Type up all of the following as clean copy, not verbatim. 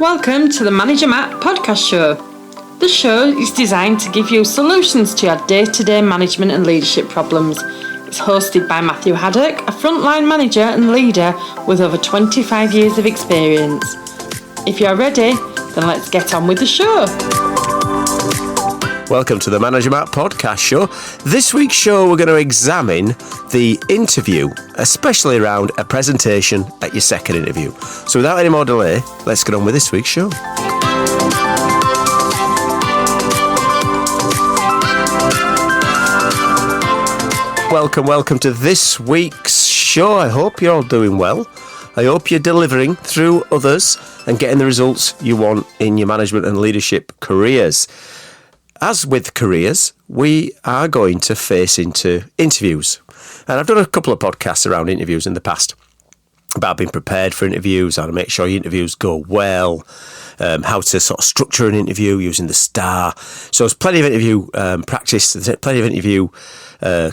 Welcome to the Manager Matt podcast show. The show is designed to give you solutions to your day-to-day management and leadership problems. It's hosted by Matthew Haddock, a frontline manager and leader with over 25 years of experience. If you're ready, then let's get on with the show. Welcome to the Manager Matt podcast show. This week's show, we're going to examine the interview, especially around a presentation at your second interview. So without any more delay, let's get on with this week's show. Welcome to this week's show. I hope you're all doing well. I hope you're delivering through others and getting the results you want in your management and leadership careers. As with careers, we are going to face into interviews. And I've done a couple of podcasts around interviews in the past about being prepared for interviews, how to make sure your interviews go well, how to sort of structure an interview using the STAR. So there's plenty of interview practice, there's plenty of interview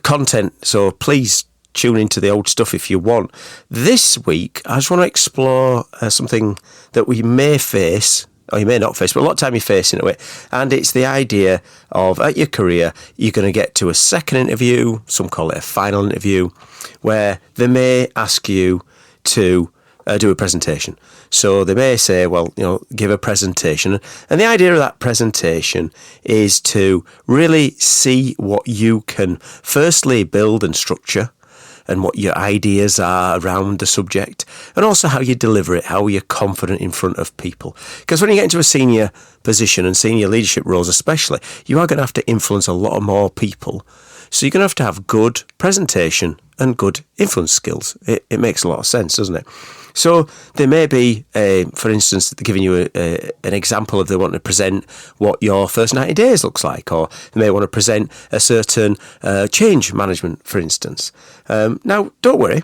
content. So please tune into the old stuff if you want. This week, I just want to explore something that we may face, or you may not face, but a lot of time you're facing it with, and it's the idea of, at your career, you're going to get to a second interview, some call it a final interview, where they may ask you to do a presentation. So they may say, well, give a presentation. And the idea of that presentation is to really see what you can firstly build and structure, and what your ideas are around the subject, and also how you deliver it, how you're confident in front of people. Because when you get into a senior position and senior leadership roles especially, you are going to have to influence a lot more people. So you're going to have good presentation and good influence skills. It makes a lot of sense, doesn't it? So there may be, for instance, they're giving you an example of they want to present what your first 90 days looks like, or they may want to present a certain change management, for instance. Now, don't worry,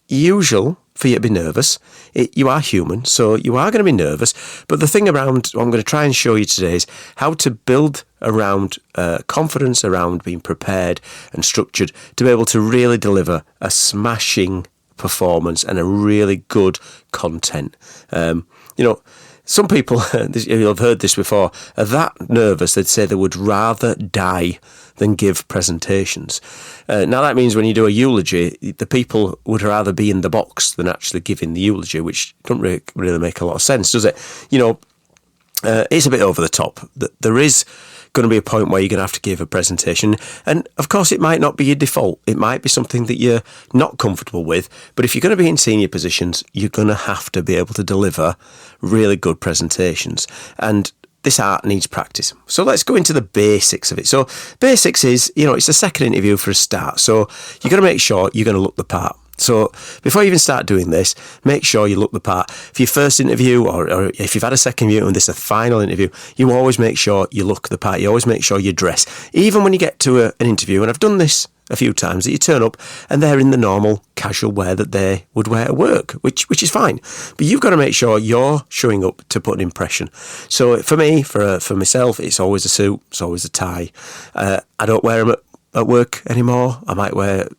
usual for you to be nervous. You are human, so you are going to be nervous. But the thing around what I'm going to try and show you today is how to build around confidence, around being prepared and structured to be able to really deliver a smashing performance and a really good content. Some people, you'll have heard this before, are that nervous they'd say they would rather die than give presentations. Now that means when you do a eulogy, the people would rather be in the box than actually giving the eulogy, which doesn't really make a lot of sense, does it? It's a bit over the top. There is going to be a point where you're going to have to give a presentation, and of course it might not be your default. It might be something that you're not comfortable with, but if you're going to be in senior positions, you're going to have to be able to deliver really good presentations, and this art needs practice. So let's go into the basics of it. So basics is, it's a second interview for a start, so you're going to make sure you're going to look the part. So before you even start doing this, make sure you look the part. For your first interview, or if you've had a second interview and this is a final interview, you always make sure you look the part. You always make sure you dress. Even when you get to an interview, and I've done this a few times, that you turn up and they're in the normal casual wear that they would wear at work, which is fine. But you've got to make sure you're showing up to put an impression. So for me, for myself, it's always a suit, it's always a tie. I don't wear them at work anymore. I might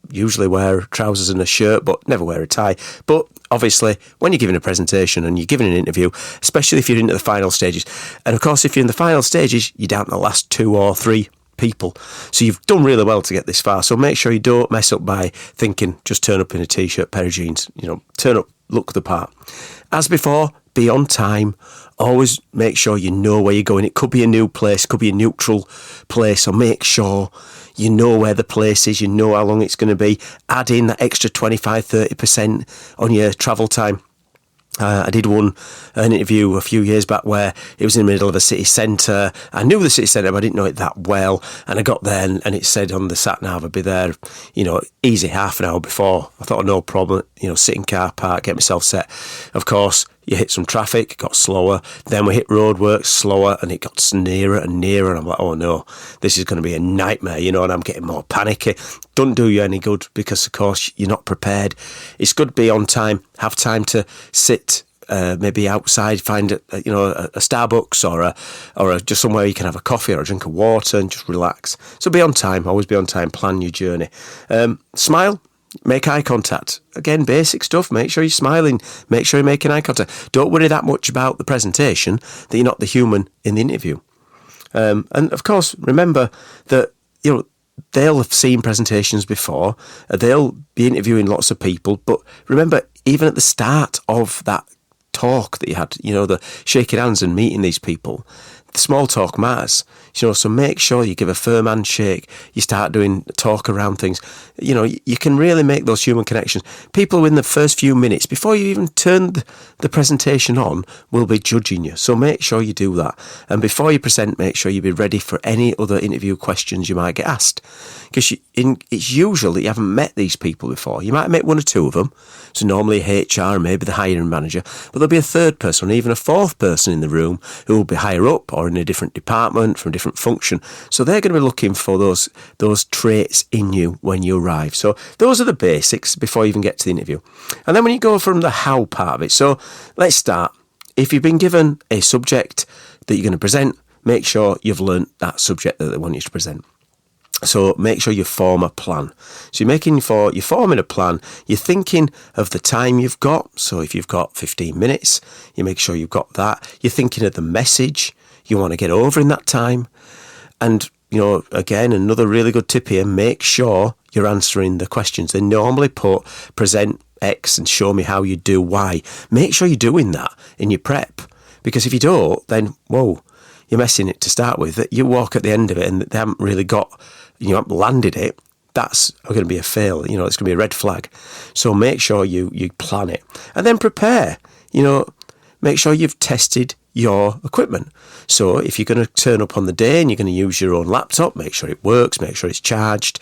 usually wear trousers and a shirt, but never wear a tie. But obviously, when you're giving a presentation and you're giving an interview, especially if you're into the final stages, and of course, if you're in the final stages, you're down to the last 2 or 3 people. So you've done really well to get this far. So make sure you don't mess up by thinking just turn up in a t-shirt, pair of jeans. Turn up, look the part. As before, be on time. Always make sure you know where you're going. It could be a new place, could be a neutral place, so make sure you know where the place is, you know how long it's going to be. Add in that extra 25-30% on your travel time. I did an interview a few years back where it was in the middle of a city centre. I knew the city centre, but I didn't know it that well. And I got there and it said on the sat-nav I'd be there, easy half an hour before. I thought, no problem, sit in car park, get myself set. Of course, you hit some traffic, got slower. Then we hit roadworks, slower, and it got nearer and nearer. And I'm like, oh no, this is going to be a nightmare, and I'm getting more panicky. Doesn't do you any good because, of course, you're not prepared. It's good to be on time, have time to sit maybe outside, find a Starbucks or just somewhere you can have a coffee or a drink of water and just relax. So be on time, always be on time, plan your journey. Smile. Make eye contact. Again, basic stuff. Make sure you're smiling. Make sure you're making eye contact. Don't worry that much about the presentation that you're not the human in the interview. And of course, remember that, they'll have seen presentations before. They'll be interviewing lots of people. But remember, even at the start of that talk that you had, the shaking hands and meeting these people, the small talk matters. So make sure you give a firm handshake. You start doing talk around things. You can really make those human connections. People in the first few minutes, before you even turn the presentation on, will be judging you. So make sure you do that. And before you present, make sure you be ready for any other interview questions you might get asked. Because it's usual that you haven't met these people before. You might have met one or two of them. So normally HR, maybe the hiring manager, but there'll be a third person or even a fourth person in the room who will be higher up or in a different department, from a different function. So they're going to be looking for those traits in you when you arrive. So those are the basics before you even get to the interview. And then when you go from the how part of it, so let's start. If you've been given a subject that you're going to present, make sure you've learnt that subject that they want you to present. So make sure you form a plan. So you're forming a plan. You're thinking of the time you've got. So if you've got 15 minutes, you make sure you've got that. You're thinking of the message you want to get over in that time. And, again, another really good tip here, make sure you're answering the questions. They normally put present X and show me how you do Y. Make sure you're doing that in your prep. Because if you don't, then, you're messing it to start with. You walk at the end of it and they haven't really you haven't landed it. That's going to be a fail. It's going to be a red flag. So make sure you plan it. And then prepare. Make sure you've tested your equipment. So if you're going to turn up on the day and you're going to use your own laptop, make sure it works, make sure it's charged,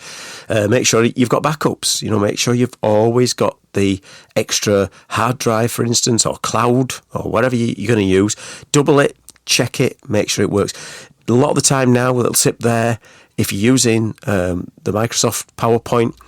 make sure you've got backups, make sure you've always got the extra hard drive, for instance, or cloud, or whatever you're going to use. Double it, check it, make sure it works. A lot of the time now, it'll sit there. If you're using the Microsoft PowerPoint,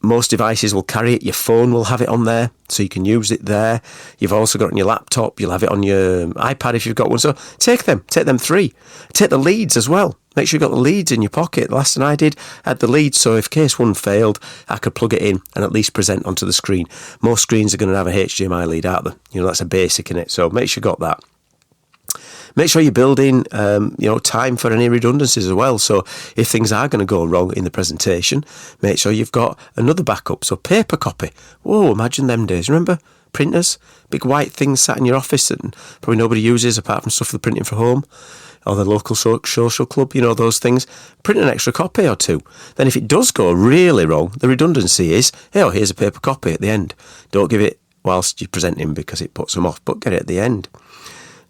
most devices will carry it. Your phone will have it on there, so you can use it there. You've also got it on your laptop. You'll have it on your iPad if you've got one. So take them 3. Take the leads as well. Make sure you've got the leads in your pocket. The last thing I did, I had the leads, so if in case one failed, I could plug it in and at least present onto the screen. Most screens are going to have a HDMI lead, aren't they? That's a basic in it, so make sure you've got that. Make sure you're building, time for any redundancies as well. So if things are going to go wrong in the presentation, make sure you've got another backup. So paper copy. Whoa, imagine them days. Remember printers? Big white things sat in your office that probably nobody uses apart from stuff for printing for home or the local social club, those things. Print an extra copy or two. Then if it does go really wrong, the redundancy is, here's a paper copy at the end. Don't give it whilst you're presenting because it puts them off, but get it at the end.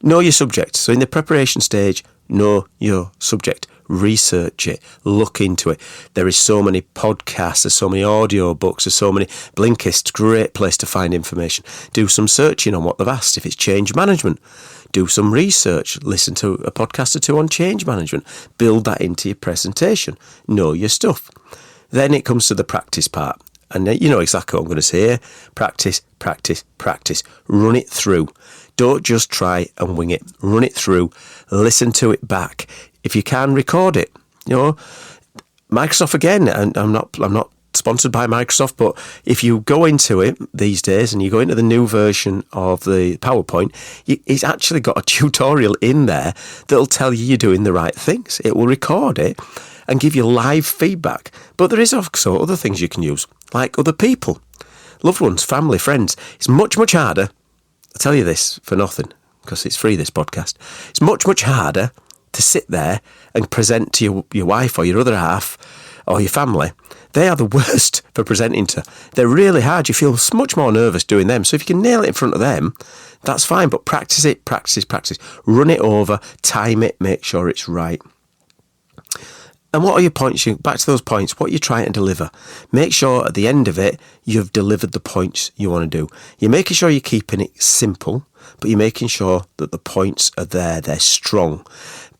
Know your subject. So in the preparation stage, know your subject. Research it. Look into it. There is so many podcasts, there's so many audio books, there's so many Blinkist, great place to find information. Do some searching on what they've asked. If it's change management, do some research. Listen to a podcast or two on change management. Build that into your presentation. Know your stuff. Then it comes to the practice part. And you know exactly what I'm going to say here. Practice, practice, practice. Run it through. Don't just try and wing it. Run it through. Listen to it back. If you can, record it. Microsoft again, and I'm not sponsored by Microsoft, but if you go into it these days and you go into the new version of the PowerPoint, it's actually got a tutorial in there that'll tell you you're doing the right things. It will record it and give you live feedback. But there is also other things you can use, like other people, loved ones, family, friends. It's much, much harder. I'll tell you this for nothing, because it's free, this podcast. It's much, much harder to sit there and present to your wife or your other half or your family. They are the worst for presenting to. They're really hard. You feel much more nervous doing them. So if you can nail it in front of them, that's fine. But practice it, practice, practice. Run it over, time it, make sure it's right. And what are your points? Back to those points, what you're trying to deliver. Make sure at the end of it, you've delivered the points you want to do. You're making sure you're keeping it simple, but you're making sure that the points are there, they're strong.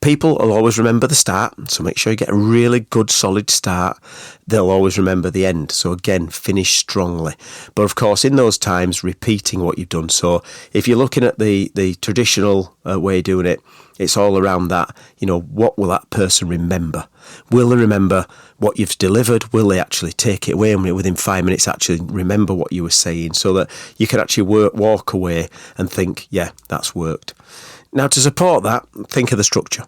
People will always remember the start, so make sure you get a really good, solid start. They'll always remember the end. So again, finish strongly. But of course, in those times, repeating what you've done. So if you're looking at the traditional way of doing it, it's all around that, what will that person remember? Will they remember what you've delivered? Will they actually take it away and within 5 minutes actually remember what you were saying, so that you can actually walk away and think, yeah, that's worked. Now, to support that, think of the structure.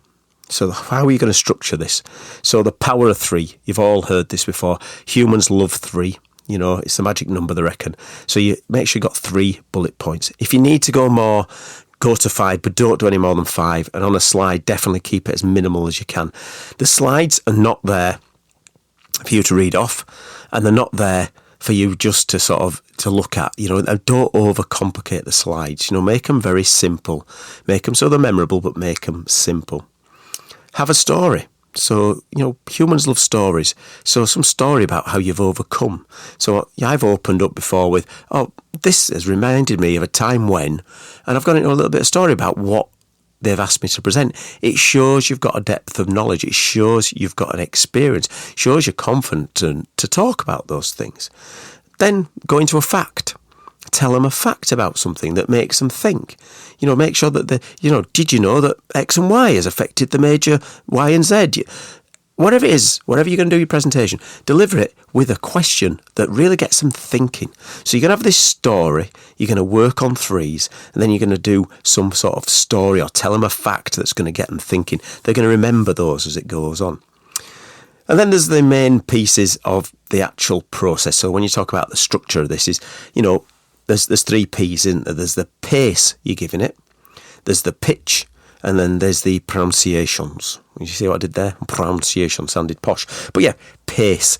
So how are you going to structure this? So the power of 3, you've all heard this before. Humans love 3. You know, it's the magic number, they reckon. So you make sure you've got 3 bullet points. If you need to go more, go to 5, but don't do any more than 5. And on a slide, definitely keep it as minimal as you can. The slides are not there for you to read off, and they're not there for you just to sort of to look at. You know, and don't overcomplicate the slides. You know, make them very simple. Make them so they're memorable, but make them simple. Have a story. So, you know, humans love stories. So some story about how you've overcome. So I've opened up before with, oh, this has reminded me of a time when, and I've gone into a little bit of story about what they've asked me to present. It shows you've got a depth of knowledge. It shows you've got an experience. It shows you're confident to talk about those things. Then go into a fact. Tell them a fact about something that makes them think. You know, make sure that did you know that X and Y has affected the major Y and Z? Whatever it is, whatever you're going to do your presentation, deliver it with a question that really gets them thinking. So you're going to have this story, you're going to work on 3s, and then you're going to do some sort of story or tell them a fact that's going to get them thinking. They're going to remember those as it goes on. And then there's the main pieces of the actual process. So when you talk about the structure of this is, you know, there's 3 P's, isn't there? There's the pace you're giving it, there's the pitch, and then there's the pronunciations. You see what I did there? Pronunciation sounded posh. But yeah, pace.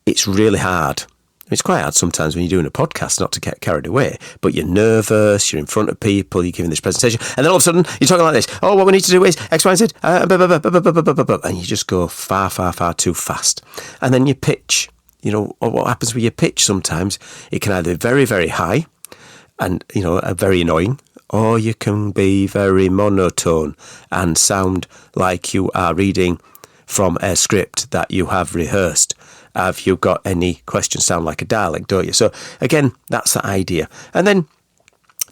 It's really hard. It's quite hard sometimes when you're doing a podcast not to get carried away, but you're nervous, you're in front of people, you're giving this presentation, and then all of a sudden you're talking like this. Oh, what we need to do is X, Y, Z, and you just go far, far, far too fast. And then you pitch. You know, what happens with your pitch sometimes, it can either be very, very high and, you know, very annoying, or you can be very monotone and sound like you are reading from a script that you have rehearsed. Have you got any questions? Sound like a dialect, don't you? So, again, that's the idea. And then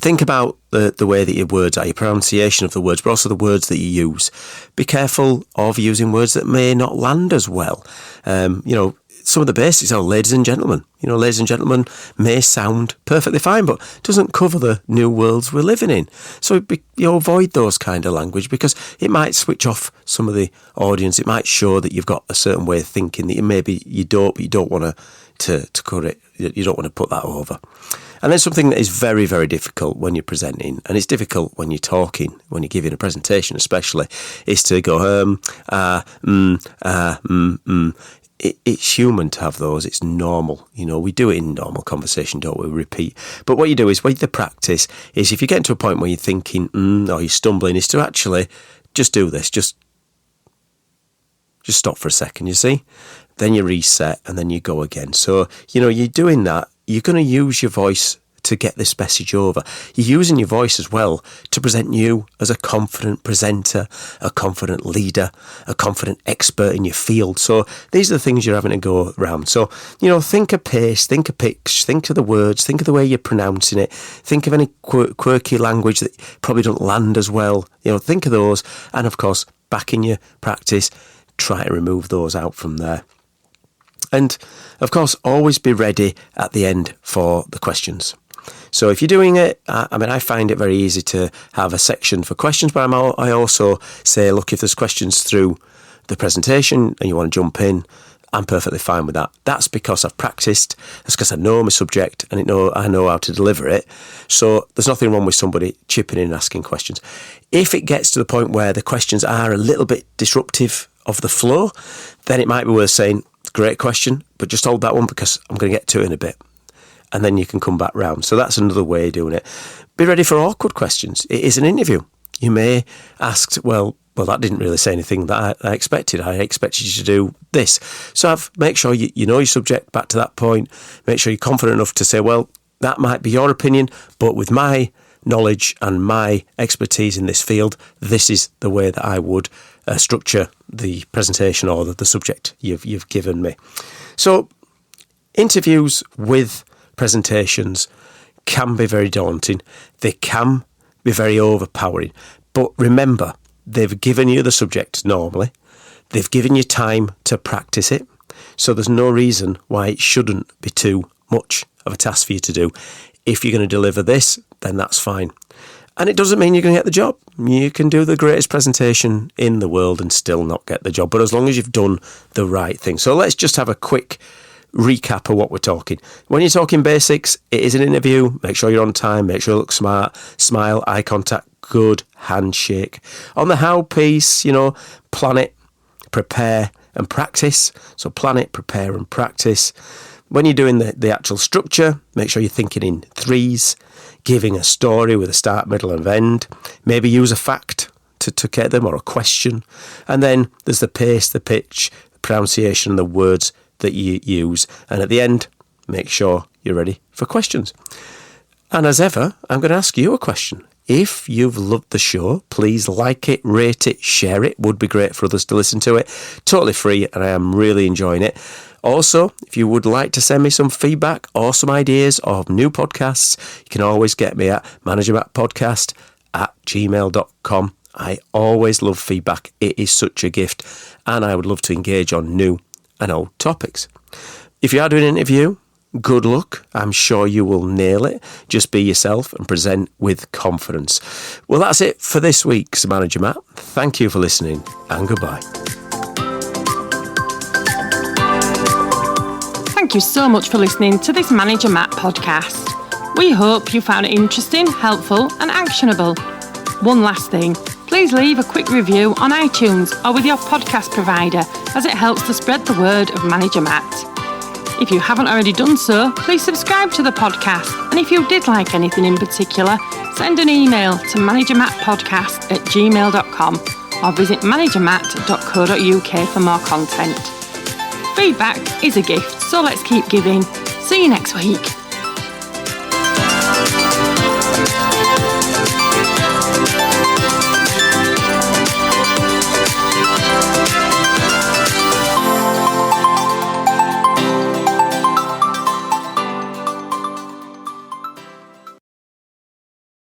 think about the way that your words are, your pronunciation of the words, but also the words that you use. Be careful of using words that may not land as well. You know, some of the basics are ladies and gentlemen. You know, ladies and gentlemen may sound perfectly fine, but doesn't cover the new worlds we're living in. So you avoid those kind of language because it might switch off some of the audience. It might show that you've got a certain way of thinking that maybe you don't, but you don't want to cut it. You don't want to put that over. And then something that is very, very difficult when you're presenting, and it's difficult when you're talking, when you're giving a presentation especially, is to go, It's human to have those. It's normal. You know, we do it in normal conversation, don't we? We repeat. But what you do is, with the practice, is if you get to a point where you're thinking, or you're stumbling, is to actually just do this. Just stop for a second, you see? Then you reset and then you go again. So, you know, you're doing that. You're going to use your voice to get this message over. You're using your voice as well to present you as a confident presenter, a confident leader, a confident expert in your field. So these are the things you're having to go around. So, you know, think of pace, think of pitch, think of the words, think of the way you're pronouncing it, think of any quirky language that probably don't land as well. You know, think of those. And of course, back in your practice, try to remove those out from there. And of course, always be ready at the end for the questions. So if you're doing it, I find it very easy to have a section for questions, but I also say, look, if there's questions through the presentation and you want to jump in, I'm perfectly fine with that. That's because I've practiced. That's because I know my subject and I know how to deliver it. So there's nothing wrong with somebody chipping in and asking questions. If it gets to the point where the questions are a little bit disruptive of the flow, then it might be worth saying, great question, but just hold that one because I'm going to get to it in a bit. And then you can come back round. So that's another way of doing it. Be ready for awkward questions. It is an interview. You may ask, well, that didn't really say anything that I expected. I expected you to do this. So make sure you know your subject back to that point. Make sure you're confident enough to say, well, that might be your opinion, but with my knowledge and my expertise in this field, this is the way that I would structure the presentation or the subject you've given me. So interviews with presentations can be very daunting. They can be very overpowering. But remember, they've given you the subject normally. They've given you time to practice it, so there's no reason why it shouldn't be too much of a task for you to do. If you're going to deliver this, then that's fine. And it doesn't mean you're going to get the job. You can do the greatest presentation in the world and still not get the job, but as long as you've done the right thing. So let's just have a quick recap of what we're talking. When you're talking basics, it is an interview. Make sure you're on time. Make sure you look smart. Smile, eye contact, good handshake. On the how piece, plan it, prepare and practice. So plan it, prepare and practice. When you're doing the actual structure, make sure you're thinking in threes, giving a story with a start, middle and end. Maybe use a fact to get them, or a question. And then there's the pace, the pitch, the pronunciation, the words that you use. And at the end, make sure you're ready for questions. And as ever, I'm going to ask you a question. If you've loved the show, please like it, rate it, share it. Would be great for others to listen to it. Totally free, and I am really enjoying it. Also, if you would like to send me some feedback or some ideas of new podcasts, you can always get me at managermattpodcast@gmail.com. I always love feedback. It is such a gift, and I would love to engage on new and old topics. If you are doing an interview, good luck. I'm sure you will nail it. Just be yourself and present with confidence. Well, that's it for this week's Manager Matt. Thank you for listening, and goodbye. Thank you so much for listening to this Manager Matt podcast. We hope you found it interesting, helpful and actionable. One last thing, please leave a quick review on iTunes or with your podcast provider, as it helps to spread the word of Manager Matt. If you haven't already done so, please subscribe to the podcast, and if you did like anything in particular, send an email to managermattpodcast@gmail.com or visit managermatt.co.uk for more content. Feedback is a gift, so let's keep giving. See you next week.